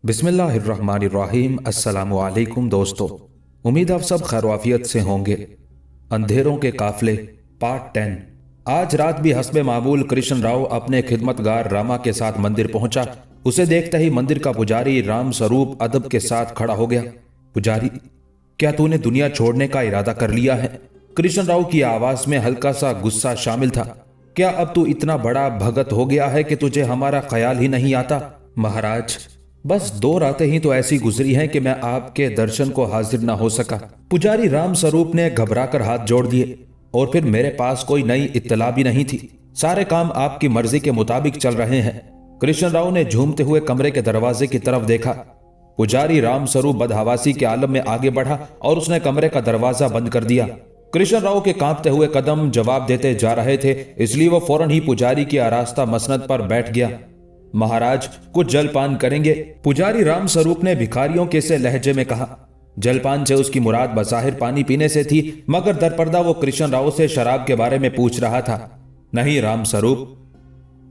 बिस्मिल्लाहिर्रहमानिर्रहीम। अस्सलामुअलैकुम दोस्तों, उम्मीद आप सब खैरवाफियत से होंगे। अंधेरों के काफले पार्ट 10। आज रात भी हस्बे मामूल कृष्ण राव अपने खिदमतगार रामा के साथ मंदिर पहुंचा। उसे देखते ही मंदिर का पुजारी राम स्वरूप अदब के साथ खड़ा हो गया। पुजारी, क्या तूने दुनिया छोड़ने का इरादा कर लिया है? कृष्ण राव की आवाज में हल्का सा गुस्सा शामिल था। क्या अब तू इतना बड़ा भगत हो गया है कि तुझे हमारा ख्याल ही नहीं आता? महाराज, बस 2 रातें ही तो ऐसी गुजरी हैं कि मैं आपके दर्शन को हाजिर ना हो सका। पुजारी राम स्वरूप ने घबराकर हाथ जोड़ दिए। और फिर मेरे पास कोई नई इत्तला भी नहीं थी। सारे काम आपकी मर्जी के मुताबिक चल रहे हैं। कृष्ण राव ने झूमते हुए कमरे के दरवाजे की तरफ देखा। पुजारी राम स्वरूप बदहवासी के आलम में आगे बढ़ा और उसने कमरे का दरवाजा बंद कर दिया। कृष्ण राव के कांपते हुए कदम जवाब देते जा रहे थे, इसलिए वो फौरन ही पुजारी की आरास्ता मसनद पर बैठ गया। महाराज, कुछ जलपान करेंगे? पुजारी राम स्वरूप ने भिखारियों के से लहजे में कहा। जलपान से उसकी मुराद बज़ाहिर पानी पीने से थी, मगर दरपर्दा वो कृष्ण राव से शराब के बारे में पूछ रहा था। नहीं राम स्वरूप,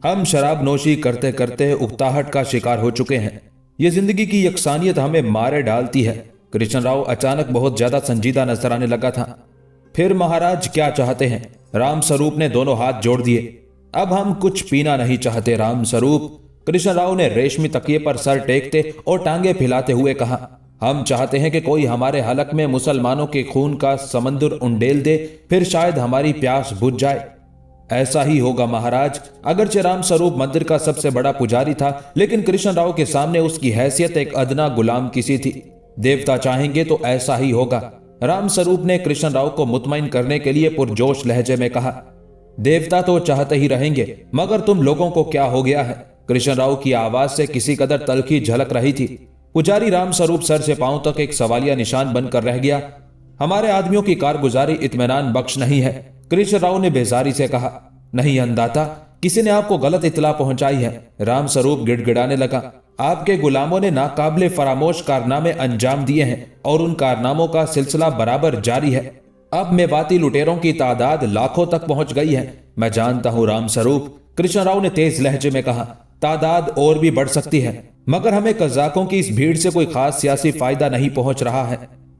हम शराब नोशी करते करते उकताहट का शिकार हो चुके हैं। ये जिंदगी की यकसानियत हमें मारे डालती है। कृष्ण राव अचानक बहुत ज्यादा संजीदा नजर आने लगा था। फिर महाराज क्या चाहते हैं? राम स्वरूप ने दोनों हाथ जोड़ दिए। अब हम कुछ पीना नहीं चाहते राम स्वरूप। कृष्ण राव ने रेशमी तकिए पर सर टेकते और टांगे फैलाते हुए कहा। हम चाहते हैं कि कोई हमारे हलक में मुसलमानों के खून का समंदर उंडेल दे, फिर शायद हमारी प्यास बुझ जाए। ऐसा ही होगा महाराज। अगरचे राम स्वरूप मंदिर का सबसे बड़ा पुजारी था, लेकिन कृष्ण राव के सामने उसकी हैसियत एक अदना गुलाम किसी थी। देवता चाहेंगे तो ऐसा ही होगा। राम स्वरूप ने कृष्ण राव को मुतमईन करने के लिए पुरजोश लहजे में कहा। देवता तो चाहते ही रहेंगे, मगर तुम लोगों को क्या हो गया है? कृष्ण राव की आवाज से किसी कदर तल्खी झलक रही थी। पुजारी राम स्वरूप सर से पांव तक एक सवालिया निशान बनकर रह गया। हमारे आदमियों की कारगुजारी इत्मीनान बख्श नहीं है, कृष्ण राव ने बेजारी से कहा। नहीं अंदाता, किसी ने आपको गलत इत्तला पहुंचाई है। राम स्वरूप गिड़गिड़ाने लगा। आपके गुलामों ने नाकाबिले फरामोश कारनामे अंजाम दिए हैं और उन कारनामों का सिलसिला बराबर जारी है। अब मेवाती लुटेरों की तादाद लाखों तक पहुंच गई है। मैं जानता हूं राम स्वरूप, कृष्ण राव ने तेज लहजे में कहा। तादाद और भी बढ़ सकती है, मगर हमें कज़ाकों की इस भीड़ से कोई खास सियासी फायदा नहीं पहुंच रहा है।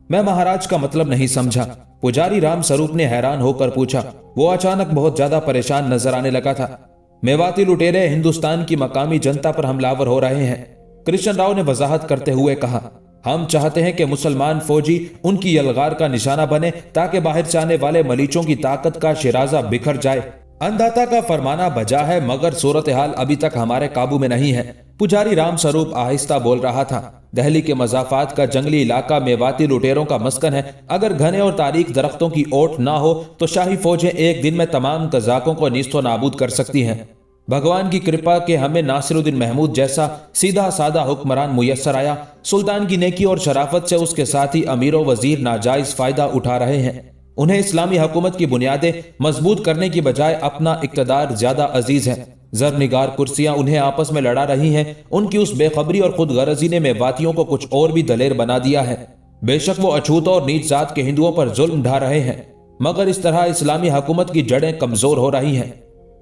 मैं महाराज का मतलब नहीं समझा। पुजारी राम स्वरूप ने हैरान होकर पूछा। वो अचानक बहुत ज्यादा परेशान नजर आने लगा था। मेवाती लुटेरे हिंदुस्तान की मकामी जनता पर हमलावर हो रहे हैं, कृष्ण राव ने वजाहत करते हुए कहा। हम चाहते हैं कि मुसलमान फौजी उनकी यलगार का निशाना बने, ताकि बाहर से आने वाले मलीचों की ताकत का शिराजा बिखर जाए। अंदाता का फरमाना बजा है, मगर सूरत हाल अभी तक हमारे काबू में नहीं है। पुजारी राम स्वरूप आहिस्ता बोल रहा था। दहली के मजाफात का जंगली इलाका मेवाती लुटेरों का मस्कन है। अगर घने और तारीख दरख्तों की ओट ना हो तो शाही फौजें एक दिन में तमाम कज़ाकों को नीस्तो नाबूद कर सकती हैं। भगवान की कृपा के हमें नासिरुद्दीन महमूद जैसा सीधा सादा हुक्मरान मुयस्सर आया। सुल्तान की नेकी और शराफत से उसके साथ ही अमीर व वजीर नाजायज फायदा उठा रहे हैं। उन्हें इस्लामी हुकूमत की बुनियादें मजबूत करने की बजाय अपना इक्तदार ज्यादा अजीज है। जरनिगार कुर्सियां उन्हें आपस में लड़ा रही हैं। उनकी उस बेखबरी और खुद गरजी ने मेवातियों को कुछ और भी दलेर बना दिया है। बेशक वो अछूत और नीच जात के हिंदुओं पर जुल्म ढा रहे हैं, मगर इस तरह इस्लामी हुकूमत की जड़ें कमजोर हो रही हैं।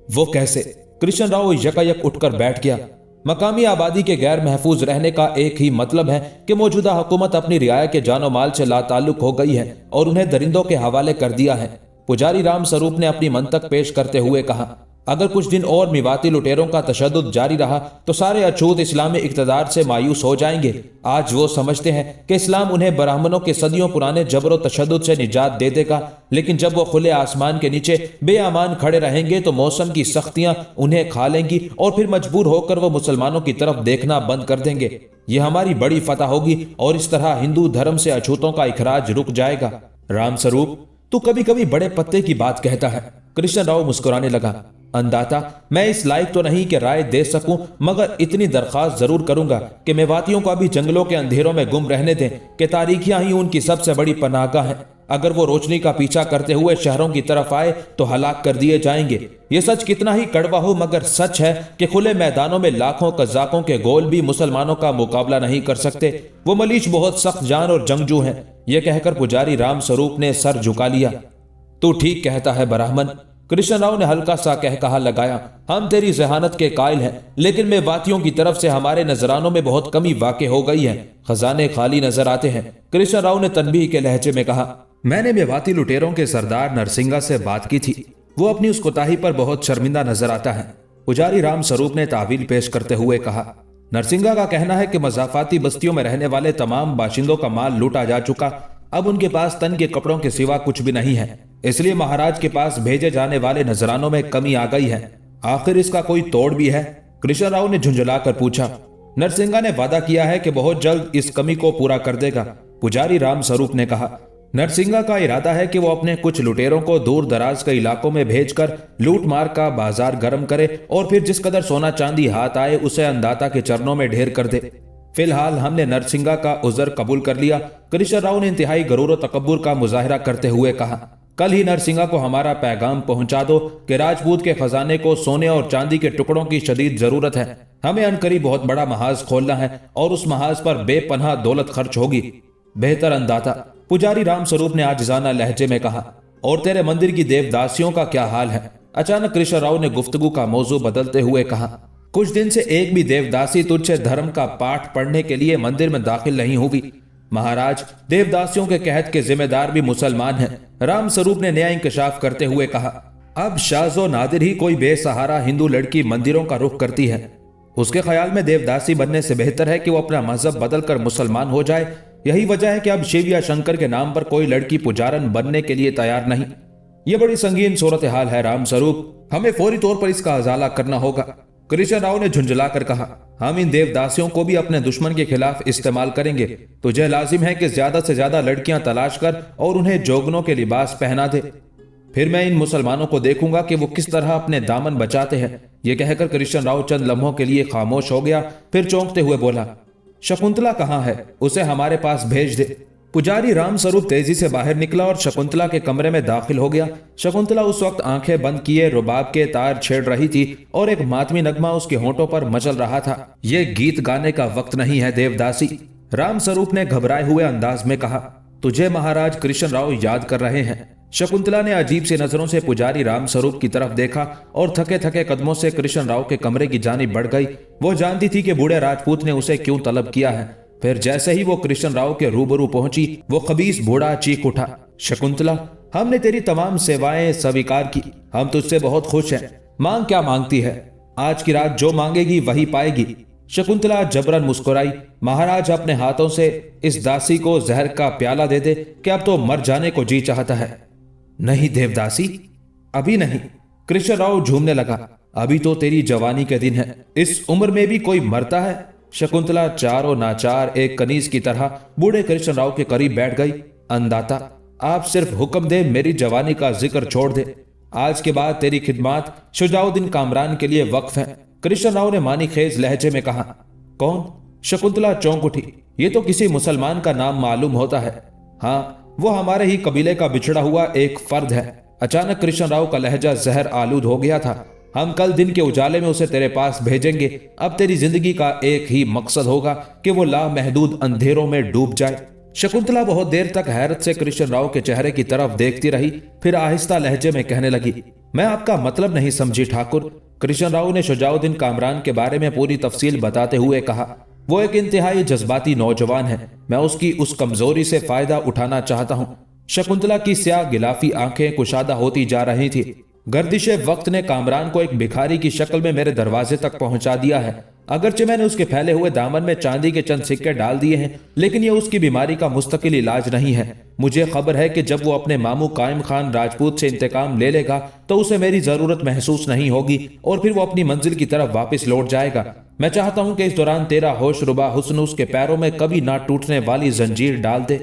वो कैसे? कृष्ण राव यकायक उठकर बैठ गया। मकामी आबादी के गैर महफूज रहने का एक ही मतलब है कि मौजूदा हुकूमत अपनी रियाया के जानो माल से लाताल्लुक हो गई है और उन्हें दरिंदों के हवाले कर दिया है। पुजारी राम स्वरूप ने अपनी मंतक पेश करते हुए कहा। अगर कुछ दिन और मेवाती लुटेरों का तशद्दुद जारी रहा तो सारे अछूत इस्लामी इक़्तिदार से मायूस हो जाएंगे। आज वो समझते हैं कि इस्लाम उन्हें ब्राह्मणों के सदियों पुराने जबर व तशद्दुद से निजात दे देगा, लेकिन जब वो खुले आसमान के नीचे बेअमान खड़े रहेंगे तो मौसम की सख्तियां उन्हें खा लेंगी और फिर मजबूर होकर वो मुसलमानों की तरफ देखना बंद कर देंगे। ये हमारी बड़ी फतह होगी और इस तरह हिंदू धर्म से अछूतों का इखराज रुक जाएगा। राम स्वरूप, तू कभी कभी बड़े पत्ते की बात कहता है। कृष्ण राव मुस्कुराने लगा। अंदाता, मैं इस लायक तो नहीं कि राय दे सकूं, मगर इतनी दरख्वास्त जरूर करूंगा कि मेवातियों को अभी जंगलों के अंधेरों में गुम रहने दें कि तारीखियां ही उनकी सबसे बड़ी पनाहगाह है। अगर वो रोशनी का पीछा करते हुए शहरों की तरफ आए तो हलाक कर दिए जाएंगे। ये सच कितना ही कड़वा हो मगर सच है कि खुले मैदानों में लाखों कज़ाकों के गोल भी मुसलमानों का मुकाबला नहीं कर सकते। वो मलीच बहुत सख्त जान और जंगजू हैं। ये कहकर पुजारी राम स्वरूप ने सर झुका लिया। तू ठीक कहता है ब्राह्मण, कृष्ण राव ने हल्का सा कहकहा लगाया। हम तेरी जहानत के कायल हैं, लेकिन मेवातियों की तरफ से हमारे नजरानों में बहुत कमी वाक़ हो गई है। खजाने खाली नजर आते हैं। कृष्ण राव ने तनबीह के लहजे में कहा। मैंने मेवाती लुटेरों के सरदार नरसिंगा से बात की थी। वो अपनी उस कोताही पर बहुत शर्मिंदा नजर आता है। पुजारी राम स्वरूप ने तावील पेश करते हुए कहा। नरसिंगा का कहना है कि मजाफाती बस्तियों में रहने वाले तमाम बाशिंदों का माल लूटा जा चुका। अब उनके पास तन के कपड़ों के सिवा कुछ भी नहीं है, इसलिए महाराज के पास भेजे जाने वाले नजरानों में कमी आ गई है। आखिर इसका कोई तोड़ भी है? कृष्ण राव ने झुंझलाकर पूछा। नरसिंगा ने वादा किया है कि बहुत जल्द इस कमी को पूरा कर देगा, पुजारी राम स्वरूप ने कहा। नरसिंगा का इरादा है कि वो अपने कुछ लुटेरों को दूर दराज के इलाकों में भेजकर लूट मार का बाजार गर्म करे और फिर जिस कदर सोना चांदी हाथ आए उसे अंदाता के चरणों में ढेर कर दे। फिलहाल हमने नरसिंगा का उज़र कबूल कर लिया, कृष्ण राव ने इंतहाई गरूर और तकब्बुर का मुजाहिरा करते हुए कहा। कल ही नरसिंगा को हमारा पैगाम पहुंचा दो कि राजपूत के खजाने को सोने और चांदी के टुकड़ों की शदीद जरूरत है। हमें अनकरीब बहुत बड़ा महाज खोलना है और उस महाज पर बेपनाह दौलत खर्च होगी। बेहतर अंदाता, पुजारी राम स्वरूप ने आजिजाना लहजे में कहा। और तेरे मंदिर की देवदासियों का क्या हाल है? अचानक कृष्ण राव ने गुफ्तगू का मौजू बदलते हुए कहा। कुछ दिन से एक भी देवदासी तुझसे धर्म का पाठ पढ़ने के लिए मंदिर में दाखिल नहीं हुई। महाराज, देवदासियों के कहत के जिम्मेदार भी मुसलमान हैं, राम स्वरूप ने नया इंकशाफ करते हुए कहा। अब शाज़ो नादिर ही कोई बेसहारा हिंदू लड़की मंदिरों का रुख करती है। उसके ख्याल में देवदासी बनने से बेहतर है कि वो अपना मजहब बदलकर मुसलमान हो जाए। यही वजह है कि अब शिव या शंकर के नाम पर कोई लड़की पुजारन बनने के लिए तैयार नहीं। ये बड़ी संगीन सूरत हाल है राम स्वरूप, हमें फौरी तौर पर इसका अजाला करना होगा। कृष्ण राव ने झुंझलाकर कहा। हम इन देवदासियों को भी अपने दुश्मन के खिलाफ इस्तेमाल करेंगे। तुझे लाजिम है कि ज्यादा से ज्यादा लड़कियां तलाश कर और उन्हें जोगनों के लिबास पहना दे। फिर मैं इन मुसलमानों को देखूंगा कि वो किस तरह अपने दामन बचाते हैं। ये कहकर कृष्ण राव चंद लम्हों के लिए खामोश हो गया, फिर चौंकते हुए बोला। शकुंतला कहाँ है? उसे हमारे पास भेज दे। पुजारी राम स्वरूप तेजी से बाहर निकला और शकुंतला के कमरे में दाखिल हो गया। शकुंतला उस वक्त आंखें बंद किए रुबाब के तार छेड़ रही थी और एक मातमी नगमा उसके होंठों पर मचल रहा था। यह गीत गाने का वक्त नहीं है देवदासी, राम स्वरूप ने घबराए हुए अंदाज में कहा। तुझे महाराज कृष्ण राव याद कर रहे हैं। शकुंतला ने अजीब सी नजरों से पुजारी राम स्वरूप की तरफ देखा और थके थके कदमों से कृष्ण राव के कमरे की जानिब बढ़ गई। वो जानती थी कि बूढ़े राजपूत ने उसे क्यों तलब किया है। फिर जैसे ही वो कृष्ण राव के रूबरू पहुंची, वो खबीस बूढ़ा चीख उठा। शकुंतला, हमने तेरी तमाम सेवाएं स्वीकार की, हम तुझसे बहुत खुश हैं। मांग क्या मांगती है? आज की रात जो मांगेगी वही पाएगी। शकुंतला जबरन मुस्कुराई। महाराज अपने हाथों से इस दासी को जहर का प्याला दे दे कि अब तो मर जाने को जी चाहता है। नहीं देवदासी, अभी नहीं। कृष्ण राव झूमने लगा। अभी तो तेरी जवानी के दिन है, इस उम्र में भी कोई मरता है। शकुंतला चारों नाचार एक कनीज की तरह बूढ़े कृष्ण राव के करीब बैठ गई। अंदाता, आप सिर्फ हुक्म दे, मेरी जवानी का जिक्र छोड़ दे। आज के बाद तेरी खिदमत शुजाउद्दीन कामरान के लिए वक्फ है, कृष्ण राव ने मानी खेज लहजे में कहा। कौन? शकुंतला चौंक उठी। ये तो किसी मुसलमान का नाम मालूम होता है। हाँ, वो हमारे ही कबीले का बिछड़ा हुआ एक फर्द है। अचानक कृष्ण राव का लहजा जहर आलूद हो गया था। हम कल दिन के उजाले में उसे तेरे पास भेजेंगे। अब तेरी जिंदगी का एक ही मकसद होगा कि वो लामहदूद अंधेरों में डूब जाए। शकुंतला बहुत देर तक हैरत से कृष्ण राव के चेहरे की तरफ देखती रही, फिर आहिस्ता लहजे में कहने लगी। मैं आपका मतलब नहीं समझी ठाकुर। कृष्ण राव ने शुजाउद्दीन कामरान के बारे में पूरी तफसील बताते हुए कहा। वो एक इंतहाई जज्बाती नौजवान है, मैं उसकी उस कमजोरी से फायदा उठाना चाहता हूँ। शकुंतला की स्याह गिलाफी आंखें कुशादा होती जा रही थी। गर्दिशे वक्त ने कामरान को एक भिखारी की शक्ल में मेरे दरवाजे तक पहुंचा दिया है। अगरचे मैंने उसके फैले हुए दामन में चांदी के चंद सिक्के डाल दिए हैं, लेकिन यह उसकी बीमारी का मुस्तकिल इलाज नहीं है। मुझे खबर है कि जब वो अपने मामू कायम खान राजपूत से इंतकाम ले लेगा तो उसे मेरी जरूरत महसूस नहीं होगी और फिर वो अपनी मंजिल की तरफ वापस लौट जाएगा। मैं चाहता हूं कि इस दौरान तेरा होश रुबा हुस्न उसके पैरों में कभी ना टूटने वाली जंजीर डाल दे।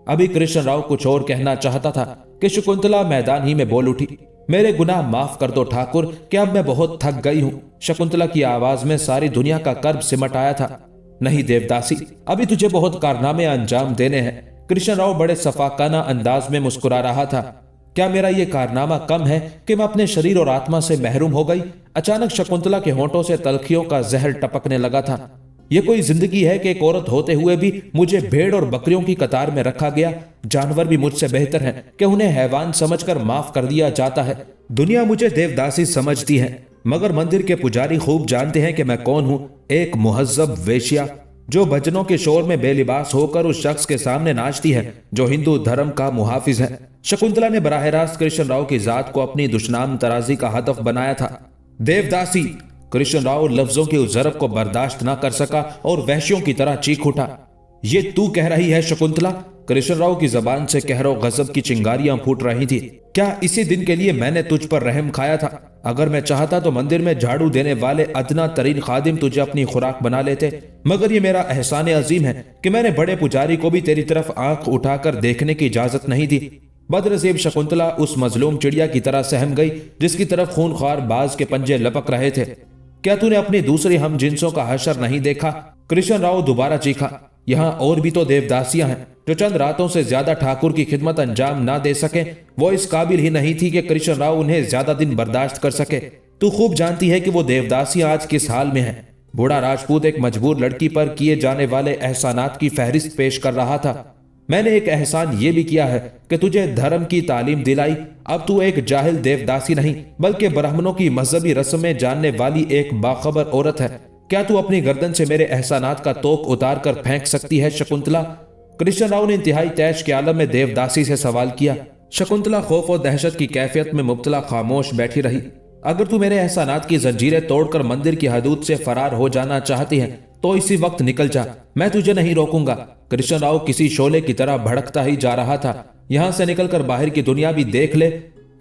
अभी कृष्ण राव कुछ और कहना चाहता था कि शकुंतला मैदान ही में बोल उठी। मेरे गुनाह माफ कर दो ठाकुर, कि अब मैं बहुत थक गई हूँ। शकुंतला की आवाज में सारी दुनिया का कर्ब सिमट आया था। नहीं देवदासी, अभी तुझे बहुत कारनामे अंजाम देने हैं। कृष्ण राव बड़े सफाकाना अंदाज में मुस्कुरा रहा था। क्या मेरा ये कारनामा कम है कि मैं अपने शरीर और आत्मा से महरूम हो गई? अचानक शकुंतला के होंठों से तलखियों का जहर टपकने लगा था। ये कोई जिंदगी है कि एक औरत होते हुए भी मुझे भेड़ और बकरियों की कतार में रखा गया? जानवर भी मुझसे बेहतर हैं कि उन्हें हैवान समझकर माफ कर दिया जाता है। दुनिया मुझे देवदासी समझती है, मगर मंदिर के पुजारी खूब जानते हैं कि मैं कौन हूं। एक मुहज्जब वेश्या जो भजनों के शोर में बेलिबास होकर उस शख्स के सामने नाचती है जो हिंदू धर्म का मुहाफिज है। शकुंतला ने बराह रास्त कृष्ण राव की जात को अपनी दुश्मनाम तराजी का हदफ बनाया था। देवदासी! कृष्ण राव लफ्जों की उस ज़रब को बर्दाश्त न कर सका और वहशियों की तरह चीख उठा। ये तू कह रही है शकुंतला? कृष्ण राव की जबान से कहरो गजब की चिंगारियां फूट रही थी। क्या इसी दिन के लिए मैंने तुझ पर रहम खाया था? अगर मैं चाहता तो मंदिर में झाड़ू देने वाले अदना तरीन खादिम तुझे अपनी खुराक बना लेते, मगर ये मेरा एहसान अजीम है कि मैंने बड़े पुजारी को भी तेरी तरफ आंख उठाकर देखने की इजाजत नहीं दी। बदनसीब शकुंतला उस मजलूम चिड़िया की तरह सहम गई जिसकी तरफ खूनख्वार बाज के पंजे लपक रहे थे। क्या तूने अपनी दूसरी हम जिनसों का हशर नहीं देखा? कृष्ण राव दोबारा चीखा। यहाँ और भी तो देवदासियां हैं जो चंद रातों से ज्यादा ठाकुर की खिदमत अंजाम ना दे सके। वो इस काबिल ही नहीं थी कि कृष्ण राव उन्हें ज्यादा दिन बर्दाश्त कर सके। तू खूब जानती है कि वो देवदासियां आज किस हाल में हैं। बूढ़ा राजपूत एक मजबूर लड़की पर किए जाने वाले एहसानात की फहरिस्त पेश कर रहा था। मैंने एक एहसान ये भी किया है कि तुझे धर्म की तालीम दिलाई। अब तू एक जाहिल देवदासी नहीं बल्कि ब्राह्मणों की मजहबी रस्में जानने वाली एक बाखबर औरत है। क्या तू अपनी गर्दन से मेरे एहसानात का तोप उतार कर फेंक सकती है शकुंतला? कृष्ण राव ने इंतहाई तैश के आलम में देवदासी से सवाल किया। शकुंतला खौफ और दहशत की कैफियत में मुब्तला खामोश बैठी रही। अगर तू मेरे एहसानात की जंजीरें तोड़कर मंदिर की हदूद से फरार हो जाना चाहती है तो इसी वक्त निकल जा, मैं तुझे नहीं रोकूंगा। कृष्ण राव किसी शोले की तरह भड़कता ही जा रहा था। यहां से निकलकर बाहर की दुनिया भी देख ले,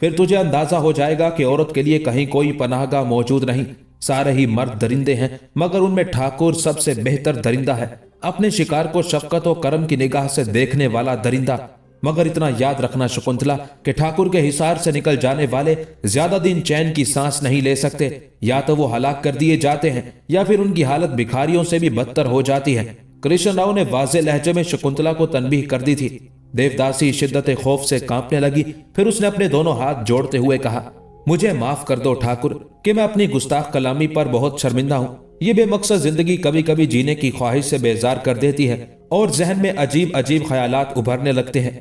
फिर तुझे अंदाजा हो जाएगा कि औरत के लिए कहीं कोई पनाहगाह मौजूद नहीं। सारे ही मर्द दरिंदे हैं, मगर उनमें ठाकुर सबसे बेहतर दरिंदा है। अपने शिकार को शफकत और करम की निगाह से देखने वाला दरिंदा। मगर इतना याद रखना शकुंतला कि ठाकुर के हिसार से निकल जाने वाले ज्यादा दिन चैन की सांस नहीं ले सकते। या तो वो हलाक कर दिए जाते हैं या फिर उनकी हालत भिखारियों से भी बदतर हो जाती है। कृष्ण राव ने वाज़े लहजे में शकुंतला को तनबीह कर दी थी। देवदासी शिद्दत खौफ से कांपने लगी। फिर उसने अपने दोनों हाथ जोड़ते हुए कहा, मुझे माफ कर दो ठाकुर कि मैं अपनी गुस्ताख कलामी पर बहुत शर्मिंदा हूँ। ये बेमकसद जिंदगी कभी कभी जीने की ख्वाहिश से बेजार कर देती है और जहन में अजीब अजीब ख्यालात उभरने लगते हैं।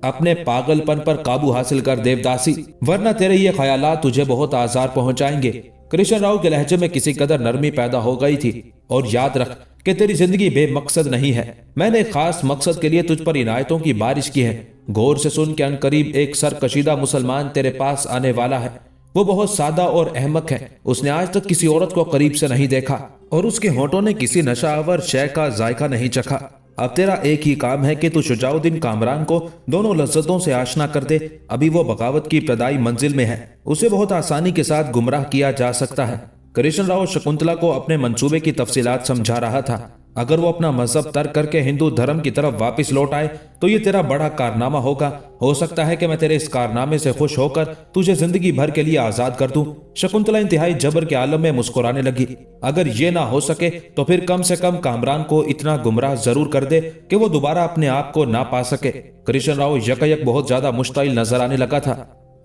अपने पागलपन पर काबू हासिल कर देवदासी, वरना तेरे ये ख्यालात तुझे बहुत आजार पहुंचाएंगे। कृष्ण राव के लहजे में किसी कदर नरमी पैदा हो गई थी। और याद रख कि तेरी जिंदगी बेमकसद नहीं है। मैंने एक खास मकसद के लिए तुझ पर इनायतों की बारिश की है। गौर से सुन के अनकरीब एक सरकशीदा मुसलमान तेरे पास आने वाला है। वो बहुत सादा और अहमक है। उसने आज तक किसी औरत को करीब से नहीं देखा और उसके होंठों ने किसी नशावर शय का जायका नहीं चखा। अब तेरा एक ही काम है कि तू शुजाउद्दीन कामरान को दोनों लज्जतों से आशना कर दे। अभी वो बगावत की इब्तदाई मंजिल में है, उसे बहुत आसानी के साथ गुमराह किया जा सकता है। कृष्ण राव शकुंतला को अपने मंसूबे की तफसीलात समझा रहा था। अगर वो अपना मजहब तर्क करके हिंदू धर्म की तरफ वापस लौट आए तो ये तेरा बड़ा कारनामा होगा। हो सकता है कि मैं तेरे इस कारनामे से खुश होकर तुझे जिंदगी भर के लिए आजाद कर दूं। शकुंतला इंतहाई जबर के आलम में मुस्कुराने लगी। अगर ये ना हो सके तो फिर कम से कम कामरान को इतना गुमराह जरूर कर दे कि वो दोबारा अपने आप को ना पा सके। कृष्ण राव यकयक बहुत ज्यादा मुश्ताइल नजर आने लगा था।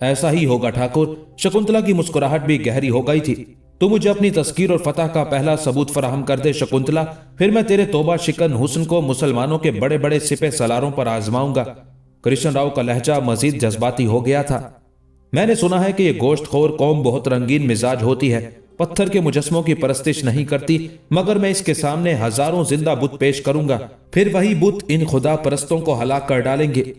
ऐसा ही होगा ठाकुर। शकुंतला की मुस्कुराहट भी गहरी हो गई थी। तू मुझे अपनी तस्कीर और फतह का पहला सबूत फराहम कर दे शकुंतला, फिर मैं तेरे तौबा शिकन हुस्न को मुसलमानों के बड़े बड़े सिपे सलारों पर आजमाऊंगा। कृष्ण राव का लहजा मजीद जज्बाती हो गया था। मैंने सुना है कि ये गोश्तखोर कौम बहुत रंगीन मिजाज होती है, पत्थर के मुजस्मों की परस्तिश नहीं करती, मगर मैं इसके सामने हजारों जिंदा बुत पेश करूंगा, फिर वही बुत इन खुदा परस्तों को हलाक कर डालेंगे।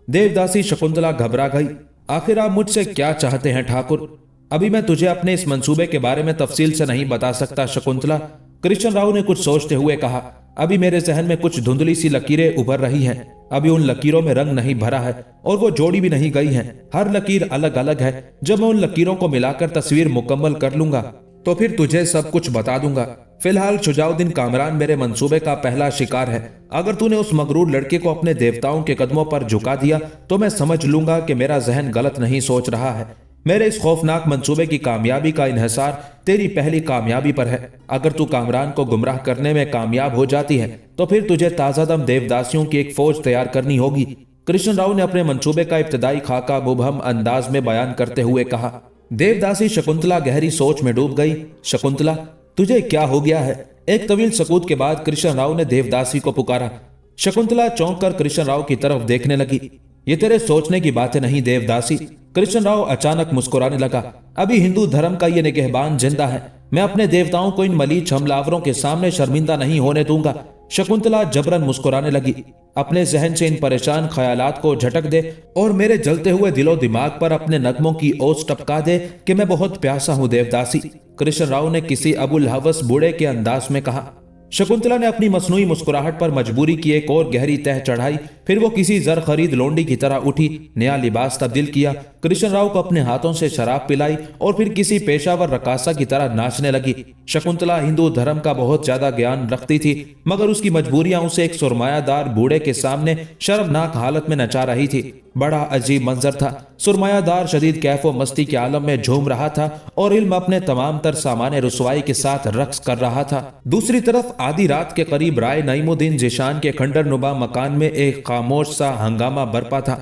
देवदासी शकुंतला घबरा गई। आखिर आप मुझसे क्या चाहते हैं ठाकुर? अभी मैं तुझे अपने इस मंसूबे के बारे में तफसील से नहीं बता सकता शकुंतला। कृष्ण राव ने कुछ सोचते हुए कहा, अभी मेरे जहन में कुछ धुंधली सी लकीरें उभर रही हैं। अभी उन लकीरों में रंग नहीं भरा है और वो जोड़ी भी नहीं गई है। हर लकीर अलग अलग है। जब मैं उन लकीरों को मिलाकर तस्वीर मुकम्मल कर लूंगा तो फिर तुझे सब कुछ बता दूंगा। फिलहाल शुजाउद्दीन कामरान मेरे मंसूबे का पहला शिकार है। अगर तूने उस मगरूर लड़के को अपने देवताओं के कदमों पर झुका दिया तो मैं समझ लूंगा कि मेरा जहन गलत नहीं सोच रहा है। میرے اس خوفناک منصوبے کی کامیابی کا انحصار تیری پہلی کامیابی پر ہے۔ اگر تو کامران کو گمراہ کرنے میں کامیاب ہو جاتی ہے تو پھر تجھے تازہ دم دیوداسیوں کی ایک فوج تیار کرنی ہوگی۔ کرشن راؤ نے اپنے منصوبے کا ابتدائی خاکہ مبہم انداز میں بیان کرتے ہوئے کہا۔ دیوداسی شکنتلا گہری سوچ میں ڈوب گئی۔ شکنتلا، تجھے کیا ہو گیا ہے؟ ایک طویل سکوت کے بعد کرشن راؤ نے دیوداسی کو پکارا۔ شکنتلا چونک کر کرشن راؤ کی طرف دیکھنے لگی۔ یہ تیرے سوچنے کی باتیں نہیں دیوداسی۔ کرشن راؤ اچانک مسکرانے لگا۔ ابھی ہندو دھرم کا یہ نگہبان زندہ ہے۔ میں اپنے دیوتاؤں کو ان ملیچ حملاوروں کے سامنے شرمندہ نہیں ہونے دوں گا۔ شکنتلا جبرن مسکرانے لگی۔ اپنے ذہن سے ان پریشان خیالات کو جھٹک دے اور میرے جلتے ہوئے دل و دماغ پر اپنے نغموں کی اوس ٹپکا دے کہ میں بہت پیاسا ہوں دیوداسی، کرشن راؤ نے کسی ابو الہوس بوڑھے کے انداز میں کہا۔ شکنتلا نے اپنی مصنوعی مسکراہٹ پر مجبوری کی ایک اور گہری تہ چڑھائی۔ پھر وہ کسی زر خرید لونڈی کی طرح اٹھی، نیا لباس تبدیل کیا، کرشن راؤ کو اپنے ہاتھوں سے شراب پلائی اور پھر کسی پیشہ ور رقاصہ کی طرح ناچنے لگی۔ شکنتلا ہندو دھرم کا بہت زیادہ گیان رکھتی تھی، مگر اس کی مجبوریاں اسے ایک سرمایہ دار بوڑھے کے سامنے شرمناک حالت میں نچا رہی تھی۔ بڑا عجیب منظر تھا۔ سرمایہ دار شدید کیف و مستی کے عالم میں جھوم رہا تھا اور علم اپنے تمام تر سامان رسوائی کے ساتھ رقص کر رہا تھا۔ دوسری طرف آدھی رات کے قریب رائے نعیم الدین ذیشان کے کھنڈر نما مکان میں ایک خاموش سا ہنگامہ برپا تھا۔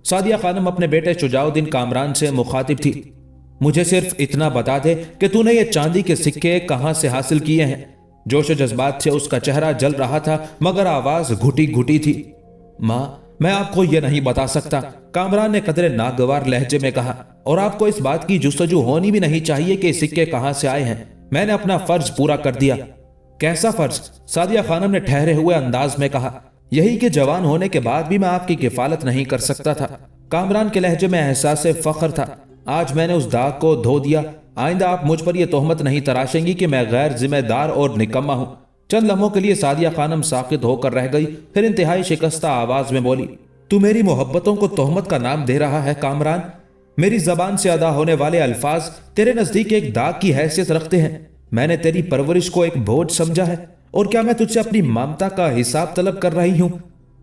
سعدیہ خانم اپنے بیٹے شجاع الدین کامران سے مخاطب تھی۔ مجھے صرف اتنا بتا دے کہ تو نے یہ چاندی کے سکے کہاں سے حاصل کیے ہیں؟ جوش و جذبات سے اس کا چہرہ جل رہا تھا مگر آواز گھٹی گھٹی تھی۔ ماں، میں آپ کو یہ نہیں بتا سکتا، کامران نے قدرے ناگوار لہجے میں کہا، اور آپ کو اس بات کی جستجو ہونی بھی نہیں چاہیے کہ سکے کہاں سے آئے ہیں۔ میں نے اپنا فرض پورا کر دیا۔ کیسا فرض؟ سعدیہ خانم نے ٹھہرے ہوئے انداز میں کہا۔ یہی کہ جوان ہونے کے بعد بھی میں آپ کی کفالت نہیں کر سکتا تھا۔ کامران کے لہجے میں احساس فخر تھا۔ آج میں نے اس داغ کو دھو دیا۔ آئندہ آپ مجھ پر یہ تہمت نہیں تراشیں گی کہ میں غیر ذمہ دار اور نکما ہوں۔ چند لمحوں کے لیے سعدیہ خانم ساکت ہو کر رہ گئی، پھر انتہائی شکستہ آواز میں بولی، تو میری محبتوں کو تہمت کا نام دے رہا ہے کامران؟ میری زبان سے ادا ہونے والے الفاظ تیرے نزدیک ایک داغ کی حیثیت رکھتے ہیں۔ میں نے تیری پرورش کو ایک بوجھ سمجھا ہے، اور کیا میں تجھ سے اپنی ممتا کا حساب طلب کر رہی ہوں؟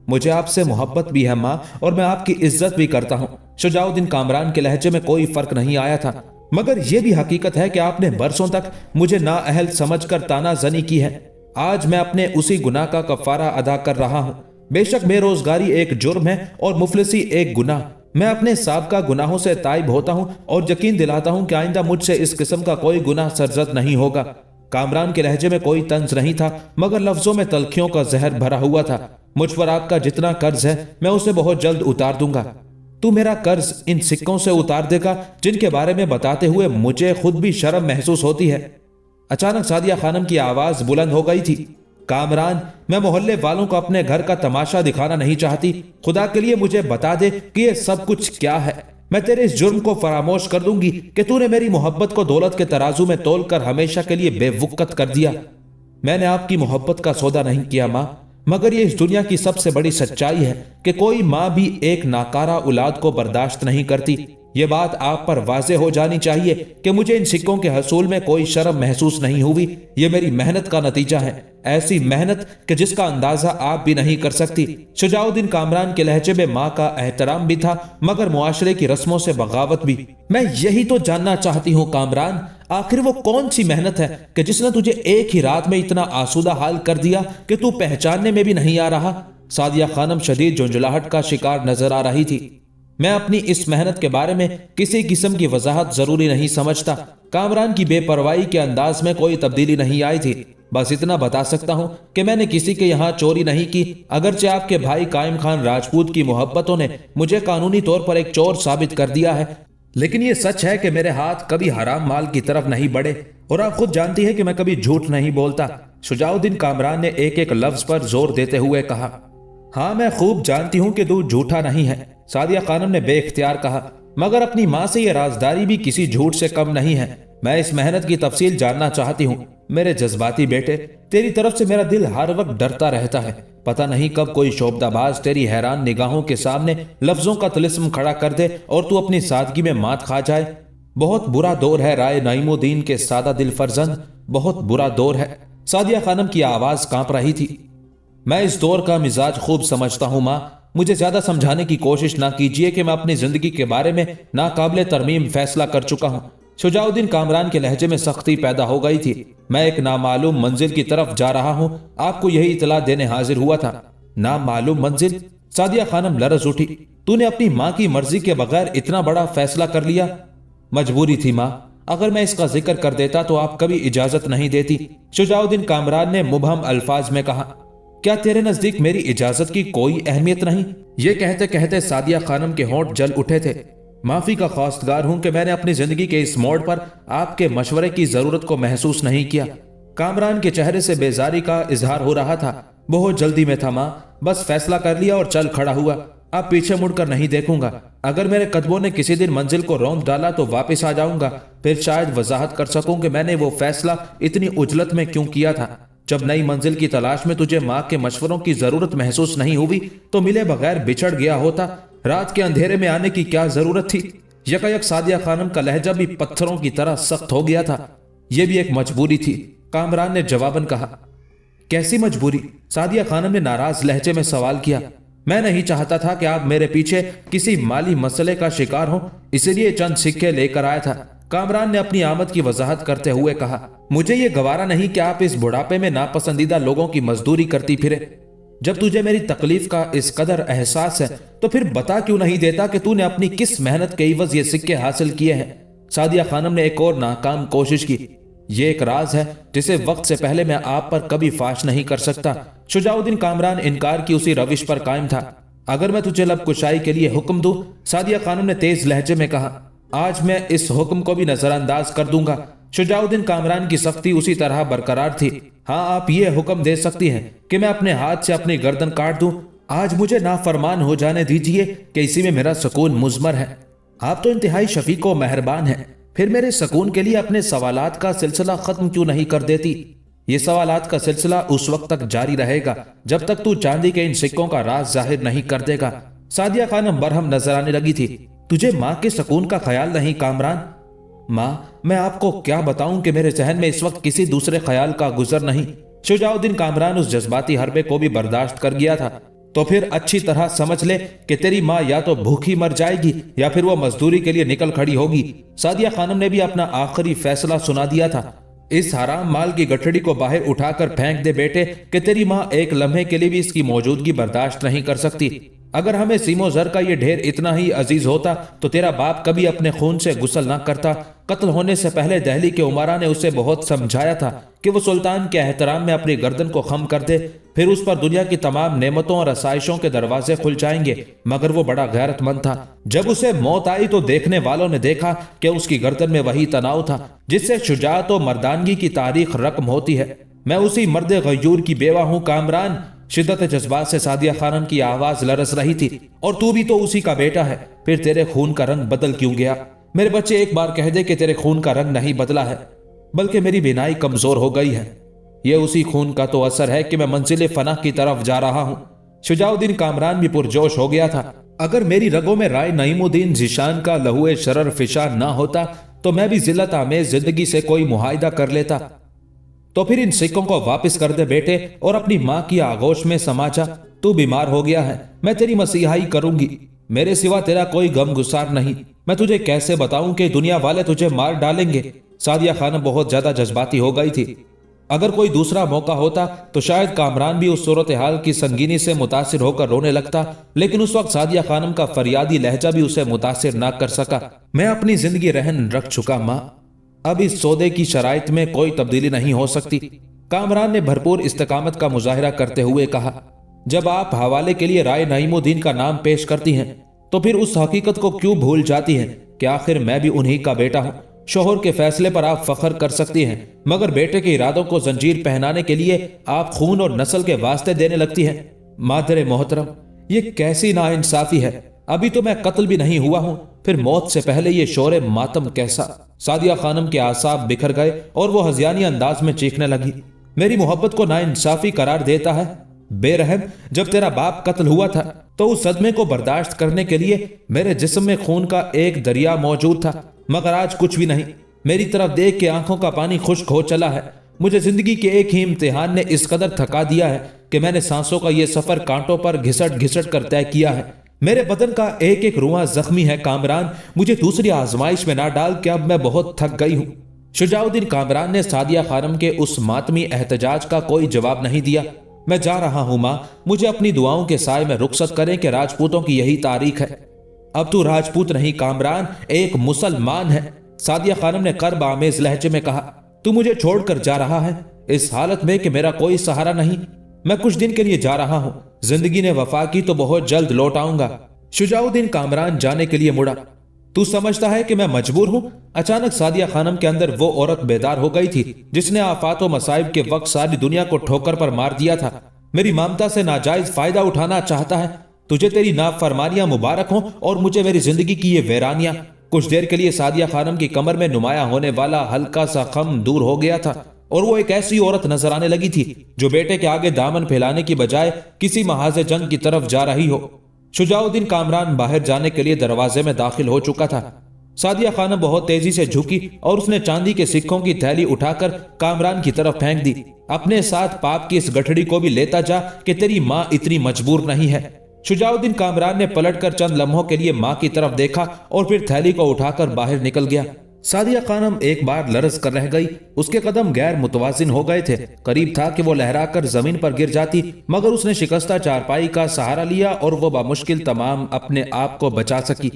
مجھے آپ سے محبت بھی ہے ماں، اور میں آپ کی عزت بھی کرتا ہوں۔ شجاع الدین کامران کے لہجے میں کوئی فرق نہیں آیا تھا، مگر یہ بھی حقیقت ہے کہ آپ نے برسوں تک مجھے نااہل سمجھ کر تانا زنی کی ہے۔ آج میں اپنے اسی گناہ کا کفارہ ادا کر رہا ہوں۔ بے شک بے روزگاری ایک جرم ہے اور مفلسی ایک گناہ۔ میں اپنے سابقہ گناہوں سے تائب ہوتا ہوں اور یقین دلاتا ہوں کہ آئندہ مجھ سے اس قسم کا کوئی گناہ سرزد نہیں ہوگا۔ کامران کے لہجے میں کوئی طنز نہیں تھا، مگر لفظوں میں تلخیوں کا زہر بھرا ہوا تھا۔ مجھ پر آپ کا جتنا قرض ہے میں اسے بہت جلد اتار دوں گا۔ تو میرا قرض ان سکوں سے اتار دے گا جن کے بارے میں بتاتے ہوئے مجھے خود بھی شرم محسوس ہوتی ہے۔ اچانک سعدیہ خانم کی آواز بلند ہو گئی تھی۔ کامران، میں محلے والوں کو اپنے گھر کا تماشا دکھانا نہیں چاہتی۔ خدا کے لیے مجھے بتا دے کہ یہ سب کچھ کیا ہے۔ میں تیرے اس جرم کو فراموش کر دوں گی کہ تو نے میری محبت کو دولت کے ترازو میں تول کر ہمیشہ کے لیے بے وقت کر دیا۔ میں نے آپ کی محبت کا سودا نہیں کیا ماں، مگر یہ اس دنیا کی سب سے بڑی سچائی ہے کہ کوئی ماں بھی ایک ناکارہ اولاد کو برداشت نہیں کرتی۔ یہ بات آپ پر واضح ہو جانی چاہیے کہ مجھے ان سکوں کے حصول میں کوئی شرم محسوس نہیں ہوئی۔ یہ میری محنت کا نتیجہ ہے، ایسی محنت کہ جس کا اندازہ آپ بھی نہیں کر سکتی۔ شجاع الدین کامران کے لہجے میں ماں کا احترام بھی تھا، مگر معاشرے کی رسموں سے بغاوت بھی۔ میں یہی تو جاننا چاہتی ہوں کامران، آخر وہ کون سی محنت ہے کہ جس نے تجھے ایک ہی رات میں اتنا آسودہ حال کر دیا کہ تو پہچاننے میں بھی نہیں آ رہا؟ سعدیہ خانم شدید جھنجھلاہٹ کا شکار نظر آ رہی تھی۔ میں اپنی اس محنت کے بارے میں کسی قسم کی وضاحت ضروری نہیں سمجھتا۔ کامران کی بے پرواہی کے انداز میں کوئی تبدیلی نہیں آئی تھی۔ بس اتنا بتا سکتا ہوں کہ میں نے کسی کے یہاں چوری نہیں کی، اگرچہ آپ کے بھائی قائم خان راجپوت کی محبتوں نے مجھے قانونی طور پر ایک چور ثابت کر دیا ہے، لیکن یہ سچ ہے کہ میرے ہاتھ کبھی حرام مال کی طرف نہیں بڑھے، اور آپ خود جانتی ہیں کہ میں کبھی جھوٹ نہیں بولتا۔ شجاع الدین کامران نے ایک ایک لفظ پر زور دیتے ہوئے کہا۔ ہاں، میں خوب جانتی ہوں کہ تو جھوٹا نہیں ہے، سعدیہ خانم نے بے اختیار کہا، مگر اپنی ماں سے یہ رازداری بھی کسی جھوٹ سے کم نہیں ہے۔ میں اس محنت کی تفصیل جاننا چاہتی ہوں۔ میرے جذباتی بیٹے، تیری طرف سے میرا دل ہر وقت ڈرتا رہتا ہے، پتہ نہیں کب کوئی شعبدہ باز تیری حیران نگاہوں کے سامنے لفظوں کا طلسم کھڑا کر دے اور تو اپنی سادگی میں مات کھا جائے۔ بہت برا دور ہے رائے نعیم الدین کے سادہ دل فرزند، بہت برا دور ہے۔ سعدیہ خانم کی آواز کانپ رہی تھی۔ میں اس دور کا مزاج خوب سمجھتا ہوں ماں، مجھے زیادہ سمجھانے کی کوشش نہ کیجیے کہ میں اپنی زندگی کے بارے میں ناقابل ترمیم فیصلہ کر چکا ہوں۔ شجاع الدین کامران کے لہجے میں سختی پیدا ہو گئی تھی۔ میں ایک نامعلوم منزل کی طرف جا رہا ہوں، آپ کو یہی اطلاع دینے حاضر ہوا تھا۔ نامعلوم منزل؟ سعدیہ خانم لرز اٹھی۔ تو نے اپنی ماں کی مرضی کے بغیر اتنا بڑا فیصلہ کر لیا؟ مجبوری تھی ماں، اگر میں اس کا ذکر کر دیتا تو آپ کبھی اجازت نہیں دیتی، شجاع الدین کامران نے مبہم الفاظ میں کہا۔ کیا تیرے نزدیک میری اجازت کی کوئی اہمیت نہیں؟ یہ کہتے کہتے سعدیہ خانم کے ہونٹ جل اٹھے تھے۔ معافی کا خواستگار ہوں کہ میں نے اپنی زندگی کے اس موڑ پر آپ کے مشورے کی ضرورت کو محسوس نہیں کیا۔ کامران کے چہرے سے بیزاری کا اظہار ہو رہا تھا۔ بہت جلدی میں تھا ماں، بس فیصلہ کر لیا اور چل کھڑا ہوا۔ اب پیچھے مڑ کر نہیں دیکھوں گا۔ اگر میرے قدموں نے کسی دن منزل کو روند ڈالا تو واپس آ جاؤں گا، پھر شاید وضاحت کر سکوں کہ میں نے وہ فیصلہ اتنی عجلت میں کیوں کیا تھا۔ جب نئی منزل کی تلاش میں تجھے ماں کے مشوروں کی ضرورت محسوس نہیں ہوئی تو ملے بغیر بچھڑ گیا ہوتا۔ رات کے اندھیرے میں آنے کی کیا ضرورت تھی؟ یکایک سعدیہ خانم کا لہجہ بھی پتھروں کی طرح سخت ہو گیا تھا۔ یہ بھی ایک مجبوری تھی، کامران نے جواباً کہا۔ کیسی مجبوری؟ سعدیہ خانم نے ناراض لہجے میں سوال کیا۔ میں نہیں چاہتا تھا کہ آپ میرے پیچھے کسی مالی مسئلے کا شکار ہوں، اسی لیے چند سکے لے کر آیا تھا، کامران نے اپنی آمد کی وضاحت کرتے ہوئے کہا۔ مجھے یہ گوارا نہیں کہ آپ اس بڑھاپے میں ناپسندیدہ لوگوں کی مزدوری کرتی پھرے۔ جب تجھے میری تکلیف کا اس قدر احساس ہے تو پھر بتا کیوں نہیں دیتا کہ تو نے اپنی کس محنت کے عوض یہ سکے حاصل کیے ہیں؟ سعدیہ خانم نے ایک اور ناکام کوشش کی۔ یہ ایک راز ہے جسے وقت سے پہلے میں آپ پر کبھی فاش نہیں کر سکتا۔ شجاع الدین کامران انکار کی اسی روش پر قائم تھا۔ اگر میں تجھے لب کشائی کے لیے حکم دوں، سعدیہ خانم نے تیز لہجے میں کہا، آج میں اس حکم کو بھی نظر انداز کر دوں گا۔ شجاع الدین کامران کی سختی اسی طرح برقرار تھی۔ ہاں، آپ یہ حکم دے سکتی ہیں کہ میں اپنے ہاتھ سے اپنی گردن کاٹ دوں۔ آج مجھے نافرمان ہو جانے دیجیے کہ اسی میں میرا سکون مضمر ہے۔ آپ تو انتہائی شفیق و مہربان ہیں، پھر میرے سکون کے لیے اپنے سوالات کا سلسلہ ختم کیوں نہیں کر دیتی؟ یہ سوالات کا سلسلہ اس وقت تک جاری رہے گا جب تک تو چاندی کے ان سکوں کا راز ظاہر نہیں کر دے گا۔ سعدیہ خانم برہم نظر آنے لگی تھی۔ تجھے ماں کے سکون کا خیال نہیں کامران؟ ماں، میں آپ کو کیا بتاؤں کہ میرے ذہن میں اس وقت کسی دوسرے خیال کا گزر نہیں۔ شجاع الدین کامران اس جذباتی حربے کو بھی برداشت کر گیا تھا۔ تو پھر اچھی طرح سمجھ لے کہ تیری ماں یا تو بھوکھی مر جائے گی یا پھر وہ مزدوری کے لیے نکل کھڑی ہوگی۔ سعدیہ خانم نے بھی اپنا آخری فیصلہ سنا دیا تھا۔ اس حرام مال کی گٹھڑی کو باہر اٹھا کر پھینک دے بیٹے کہ تیری ماں ایک لمحے کے لیے بھی اس کی موجودگی برداشت نہیں کر سکتی۔ اگر ہمیں سیم و زر کا یہ ڈھیر اتنا ہی عزیز ہوتا تو تیرا باپ کبھی اپنے خون سے غسل نہ کرتا۔ قتل ہونے سے پہلے دہلی کے عمرا نے اسے بہت سمجھایا تھا کہ وہ سلطان کے احترام میں اپنی گردن کو خم کر دے، پھر اس پر دنیا کی تمام نعمتوں اور آسائشوں کے دروازے کھل جائیں گے۔ مگر وہ بڑا غیرت مند تھا۔ جب اسے موت آئی تو دیکھنے والوں نے دیکھا کہ اس کی گردن میں وہی تناؤ تھا جس سے شجاعت و مردانگی کی تاریخ رقم ہوتی ہے۔ میں اسی مرد غیور کی بیوہ ہوں کامران۔ شدت جذبات سے سعدیہ خانم کی آواز لرز رہی تھی۔ اور تو بھی تو اسی کا بیٹا ہے، پھر تیرے خون کا رنگ بدل کیوں گیا؟ میرے بچے، ایک بار کہہ دے کہ تیرے خون کا رنگ نہیں بدلا ہے، بلکہ میری بینائی کمزور ہو گئی ہے۔ یہ اسی خون کا تو اثر ہے کہ میں منزل فنا کی طرف جا رہا ہوں۔ شجاع الدین کامران بھی پرجوش ہو گیا تھا۔ اگر میری رگوں میں رائے نعیم الدین ذیشان کا لہو شرر فشاں نہ ہوتا تو میں بھی ذلت آمیز زندگی سے کوئی معاہدہ کر لیتا۔ تو پھر ان سکوں کو واپس کر دے بیٹے اور اپنی ماں کی آغوش میں سما جا۔ تو بیمار ہو گیا ہے، میں تیری مسیحائی کروں گی، میرے سوا تیرا کوئی غم گسار نہیں۔ میں تجھے کیسے بتاؤں کہ دنیا والے تجھے مار ڈالیں گے؟ سعدیہ خانم بہت زیادہ جذباتی ہو گئی تھی۔ اگر کوئی دوسرا موقع ہوتا تو شاید کامران بھی اس صورتحال کی سنگینی سے متاثر ہو کر رونے لگتا، لیکن اس وقت سعدیہ خانم کا فریادی لہجہ بھی اسے متاثر نہ کر سکا۔ میں اپنی زندگی رہن رکھ چکا ماں، اب اس سودے کی شرائط میں کوئی تبدیلی نہیں ہو سکتی، کامران نے بھرپور استقامت کا مظاہرہ کرتے ہوئے کہا۔ جب آپ حوالے کے لیے رائے نعیم الدین کا نام پیش کرتی ہیں تو پھر اس حقیقت کو کیوں بھول جاتی ہیں کہ آخر میں بھی انہی کا بیٹا ہوں۔ شوہر کے فیصلے پر آپ فخر کر سکتی ہیں، مگر بیٹے کے ارادوں کو زنجیر پہنانے کے لیے آپ خون اور نسل کے واسطے دینے لگتی ہیں۔ مادر محترم، یہ کیسی ناانصافی ہے؟ ابھی تو میں قتل بھی نہیں ہوا ہوں، پھر موت سے پہلے یہ شور ماتم کیسا؟ سعدیہ خانم کے اعصاب بکھر گئے اور وہ ہذیانی انداز میں چیخنے لگی۔ میری محبت کو ناانصافی قرار دیتا ہے؟ بے رحم، جب تیرا باپ قتل ہوا تھا تو اس صدمے کو برداشت کرنے کے لیے میرے جسم میں خون کا ایک دریا موجود تھا، مگر آج کچھ بھی نہیں۔ میری طرف دیکھ کے آنکھوں کا پانی خشک ہو چلا ہے۔ مجھے زندگی کے ایک ہی امتحان نے اس قدر تھکا دیا ہے کہ میں نے سانسوں کا یہ سفر کانٹوں پر گھسٹ گھسٹ کر طے کیا ہے۔ میرے بدن کا ایک ایک رواں زخمی ہے کامران، مجھے دوسری آزمائش میں نہ ڈال کہ اب میں بہت تھک گئی ہوں۔ شجاع الدین کامران نے سعدیہ خانم کے اس ماتمی احتجاج کا کوئی جواب نہیں دیا۔ میں جا رہا ہوں ماں، مجھے اپنی دعاؤں کے سائے میں رخصت کریں کہ راجپوتوں کی یہی تاریخ ہے۔ اب تو راجپوت نہیں کامران، ایک مسلمان ہے، سعدیہ خانم نے کرب آمیز لہجے میں کہا۔ تو مجھے چھوڑ کر جا رہا ہے اس حالت میں کہ میرا کوئی سہارا نہیں؟ میں کچھ دن کے لیے جا رہا ہوں، زندگی نے وفا کی تو بہت جلد لوٹ آؤں گا۔ شجاع الدین کامران جانے کے لیے مڑا۔ تو سمجھتا ہے کہ میں مجبور ہوں؟ اچانک سعدیہ خانم کے اندر وہ عورت بیدار ہو گئی تھی جس نے آفات و مصائب کے وقت ساری دنیا کو ٹھوکر پر مار دیا تھا۔ میری ممتا سے ناجائز فائدہ اٹھانا چاہتا ہے؟ تجھے تیری نافرمانیاں مبارک ہوں اور مجھے میری زندگی کی یہ ویرانیاں۔ کچھ دیر کے لیے سعدیہ خانم کی کمر میں نمایاں ہونے والا ہلکا سا غم دور ہو گیا تھا اور وہ ایک ایسی عورت نظر آنے لگی تھی جو بیٹے کے آگے دامن پھیلانے کی بجائے کسی محاذ جنگ کی طرف جا رہی ہو۔ شجاع الدین کامران باہر جانے کے لیے دروازے میں داخل ہو چکا تھا۔ سعدیہ خانم بہت تیزی سے جھکی اور اس نے چاندی کے سکوں کی تھیلی اٹھا کر کامران کی طرف پھینک دی۔ اپنے ساتھ پاپ کی اس گٹھڑی کو بھی لیتا جا کہ تیری ماں اتنی مجبور نہیں ہے۔ شجاع الدین کامران نے پلٹ کر چند لمحوں کے لیے ماں کی طرف دیکھا اور پھر تھیلی کو اٹھا کر باہر نکل گیا۔ سعدیہ خانم ایک بار لرز کر رہ گئی، اس کے قدم غیر متوازن ہو گئے تھے، قریب تھا کہ وہ لہرا کر زمین پر گر جاتی، مگر اس نے شکستہ چارپائی کا سہارا لیا اور وہ بمشکل تمام اپنے آپ کو بچا سکی۔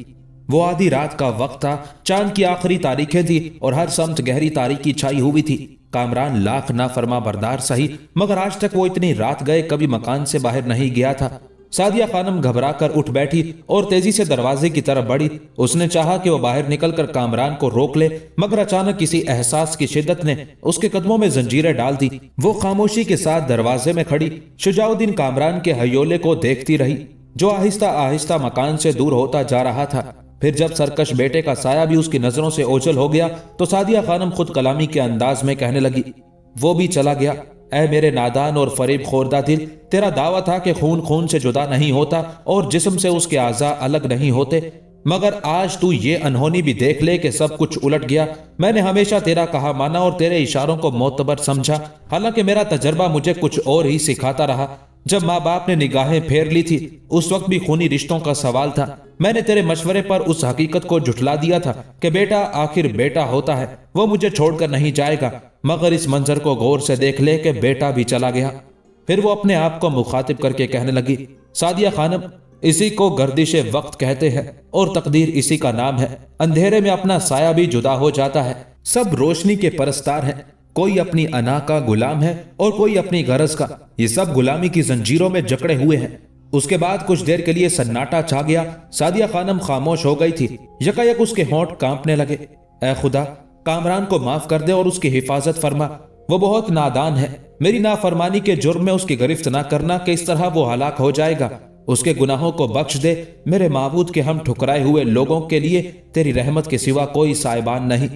وہ آدھی رات کا وقت تھا، چاند کی آخری تاریخیں تھی اور ہر سمت گہری تاریکی چھائی ہوئی تھی۔ کامران لاکھ نافرما بردار سہی، مگر آج تک وہ اتنی رات گئے کبھی مکان سے باہر نہیں گیا تھا۔ سعدیہ خانم گھبرا کر اٹھ بیٹھی اور تیزی سے دروازے کی طرف بڑھی۔ اس نے چاہا کہ وہ باہر نکل کر کامران کو روک لے، مگر اچانک کسی احساس کی شدت نے اس کے قدموں میں زنجیریں ڈال دی۔ وہ خاموشی کے ساتھ دروازے میں کھڑی شجاع الدین کامران کے ہیولے کو دیکھتی رہی جو آہستہ آہستہ مکان سے دور ہوتا جا رہا تھا۔ پھر جب سرکش بیٹے کا سایہ بھی اس کی نظروں سے اوجھل ہو گیا تو سعدیہ خانم خود کلامی کے انداز میں کہنے لگی، وہ بھی چلا گیا۔ اے میرے نادان اور فریب خوردہ دل، تیرا دعویٰ تھا کہ خون خون سے جدا نہیں ہوتا اور جسم سے اس کے اعضاء الگ نہیں ہوتے، مگر آج تو یہ انہونی بھی دیکھ لے کہ سب کچھ الٹ گیا۔ میں نے ہمیشہ تیرا کہا مانا اور تیرے اشاروں کو معتبر سمجھا، حالانکہ میرا تجربہ مجھے کچھ اور ہی سکھاتا رہا۔ جب ماں باپ نے نگاہیں پھیر لی تھی اس وقت بھی خونی رشتوں کا سوال تھا۔ میں نے تیرے مشورے پر اس حقیقت کو جھٹلا دیا تھا کہ بیٹا آخر بیٹا ہوتا ہے، وہ مجھے چھوڑ کر نہیں جائے گا، مگر اس منظر کو غور سے دیکھ لے کہ بیٹا بھی چلا گیا۔ پھر وہ اپنے آپ کو مخاطب کر کے کہنے لگی، سعدیہ خانم، اسی کو گردش وقت کہتے ہیں اور تقدیر اسی کا نام ہے۔ اندھیرے میں اپنا سایہ بھی جدا ہو جاتا ہے۔ سب روشنی کے پرستار ہیں، کوئی اپنی انا کا غلام ہے اور کوئی اپنی غرض کا، یہ سب غلامی کی زنجیروں میں جکڑے ہوئے ہیں۔ اس کے بعد کچھ دیر کے لیے سناٹا چھا گیا۔ سعدیہ خانم خاموش ہو گئی تھی، یکایک اس کے ہونٹ کانپنے لگے۔ اے خدا، کامران کو معاف کر دے اور اس کی حفاظت فرما، وہ بہت نادان ہے، میری نافرمانی کے جرم میں اس کی گرفت نہ کرنا کہ اس طرح وہ ہلاک ہو جائے گا، اس کے گناہوں کو بخش دے میرے معبود کے ہم ٹھکرائے ہوئے لوگوں کے لیے تیری رحمت کے سوا کوئی سائبان نہیں۔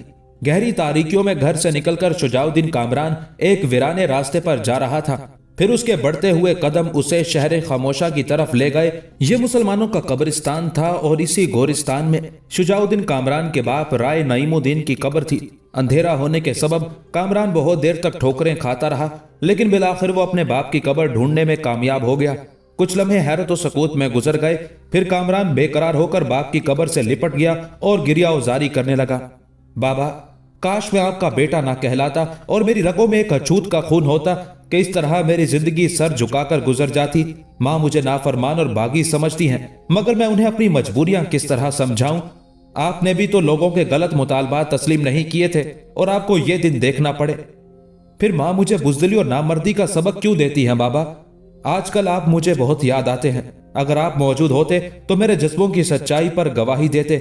گہری تاریکیوں میں گھر سے نکل کر شجاع الدین کامران ایک ویرانے راستے پر جا رہا تھا، پھر اس کے بڑھتے ہوئے قدم اسے شہر خاموشہ کی طرف لے گئے۔ یہ مسلمانوں کا قبرستان تھا اور اسی گورستان میں شجاع الدین کامران کے باپ رائے نعیم الدین کی قبر تھی۔ اندھیرا ہونے کے سبب کامران بہت دیر تک ٹھوکریں کھاتا رہا، لیکن بالآخر وہ اپنے باپ کی قبر ڈھونڈنے میں کامیاب ہو گیا۔ کچھ لمحے حیرت و سکوت میں گزر گئے، پھر کامران بے قرار ہو کر باپ کی قبر سے لپٹ گیا اور گریا وزاری کرنے لگا، بابا، کاش میں آپ کا بیٹا نہ کہلاتا اور میری رگوں میں ایک اچھوت کا خون ہوتا کہ اس طرح میری زندگی سر جھکا کر گزر جاتی۔ ماں مجھے نافرمان اور باغی سمجھتی ہیں، مگر میں انہیں اپنی مجبوریاں کس طرح سمجھاؤں؟ آپ نے بھی تو لوگوں کے غلط مطالبات تسلیم نہیں کیے تھے اور آپ کو یہ دن دیکھنا پڑے۔ پھر ماں مجھے بزدلی اور نامردی کا سبق کیوں دیتی ہیں بابا؟ آج کل آپ مجھے بہت یاد آتے ہیں، اگر آپ موجود ہوتے تو میرے جذبوں کی سچائی پر گواہی دیتے۔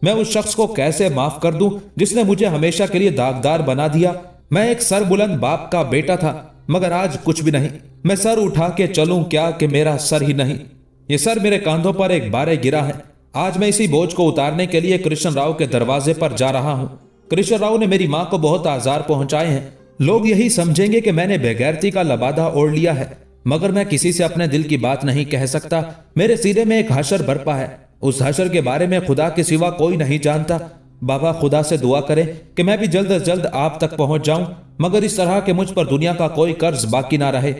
میں اس شخص کو کیسے معاف کر دوں جس نے مجھے ہمیشہ کے لیے داغدار بنا دیا؟ میں ایک سر بلند باپ کا بیٹا تھا، مگر آج کچھ بھی نہیں۔ میں سر اٹھا کے چلوں کیا کہ میرا سر ہی نہیں، یہ سر میرے کاندھوں پر ایک بارے گرا ہے۔ آج میں اسی بوجھ کو اتارنے کے لیے کرشن راؤ کے دروازے پر جا رہا ہوں۔ کرشن راؤ نے میری ماں کو بہت آزار پہنچائے ہیں، لوگ یہی سمجھیں گے کہ میں نے بےغیرتی کا لبادہ اوڑھ لیا ہے، مگر میں کسی سے اپنے دل کی بات نہیں کہہ سکتا۔ میرے سینے میں ایک حشر برپا ہے، اس حشر کے بارے میں خدا کے سوا کوئی نہیں جانتا۔ बाबा खुदा से दुआ करें कि मैं भी जल्द अज जल्द आप तक पहुंच जाऊं, मगर इस तरह के मुझ पर दुनिया का कोई कर्ज बाकी ना रहे।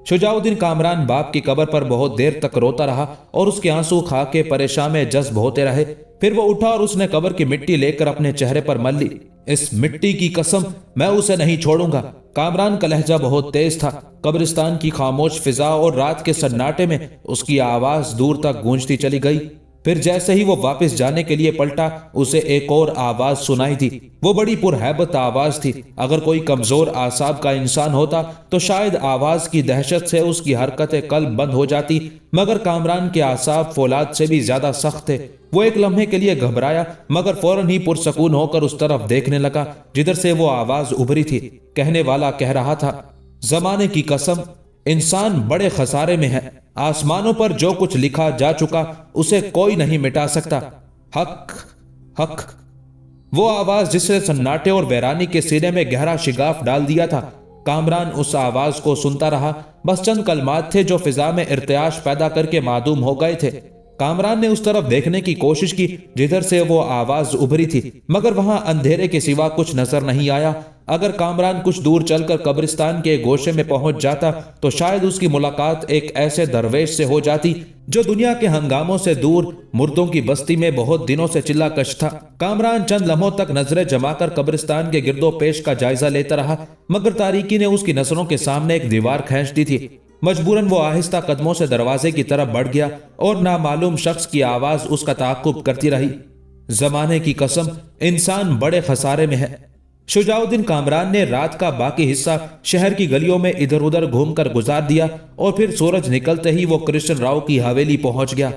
शुजाउद्दीन कामरान बाप की कब्र पर बहुत देर तक रोता रहा और उसके आंसू खा के परेशान में जज्ब होते रहे। फिर वो उठा और उसने कब्र की मिट्टी लेकर अपने चेहरे पर मल ली। इस मिट्टी की कसम, मैं उसे नहीं छोड़ूंगा। कामरान का लहजा बहुत तेज था। कब्रिस्तान की खामोश फिजा और रात के सन्नाटे में उसकी आवाज दूर तक गूंजती चली गई। फिर जैसे ही वो वापस जाने के लिए पलटा, उसे एक और आवाज सुनाई दी। वो बड़ी पुरहैबत आवाज थी। अगर कोई कमजोर आसाब का इंसान होता तो शायद आवाज की दहशत से उसकी हरकतें कल्ब बंद हो जाती, मगर कामरान के आसाब फौलाद से भी ज्यादा सख्त थे। वो एक लम्हे के लिए घबराया, मगर फौरन ही पुरसकून होकर उस तरफ देखने लगा जिधर से वो आवाज उभरी थी। कहने वाला कह रहा था, जमाने की कसम, इंसान बड़े खसारे में है। आसमानों पर जो कुछ लिखा जा चुका उसे कोई नहीं मिटा सकता। हक, हक। वो आवाज जिसने सन्नाटे और वैरानी के सीने में गहरा शिगाफ डाल दिया था। कामरान उस आवाज को सुनता रहा। बस चंद कलमात थे जो फिजा में इर्तियाश पैदा करके मादूम हो गए थे। कामरान ने उस तरफ देखने की कोशिश की जिधर से वो आवाज उभरी थी, मगर वहां अंधेरे के सिवा कुछ नजर नहीं आया। अगर कामरान कुछ दूर चलकर कब्रिस्तान के गोशे में पहुंच जाता तो शायद उसकी मुलाकात एक ऐसे दरवेश से हो जाती जो दुनिया के हंगामों से दूर मुर्दों की बस्ती में बहुत दिनों से चिल्ला कश था। कामरान चंद लम्हों तक नजरें जमाकर कब्रिस्तान के गिरदो पेश का जायजा लेता रहा, मगर तारीकी ने उसकी नजरों के सामने एक दीवार खींच दी थी। मजबूरन वो आहिस्ता कदमों से दरवाजे की तरफ बढ़ गया और नामालूम शख्स की आवाज उसका ताक़ुब करती रही, जमाने की कसम, इंसान बड़े खसारे में है। शुजाउद्दीन कामरान ने रात का बाकी हिस्सा शहर की गलियों में इधर उधर घूमकर गुजार दिया और फिर सूरज निकलते ही वो कृष्ण राव की हवेली पहुंच गया।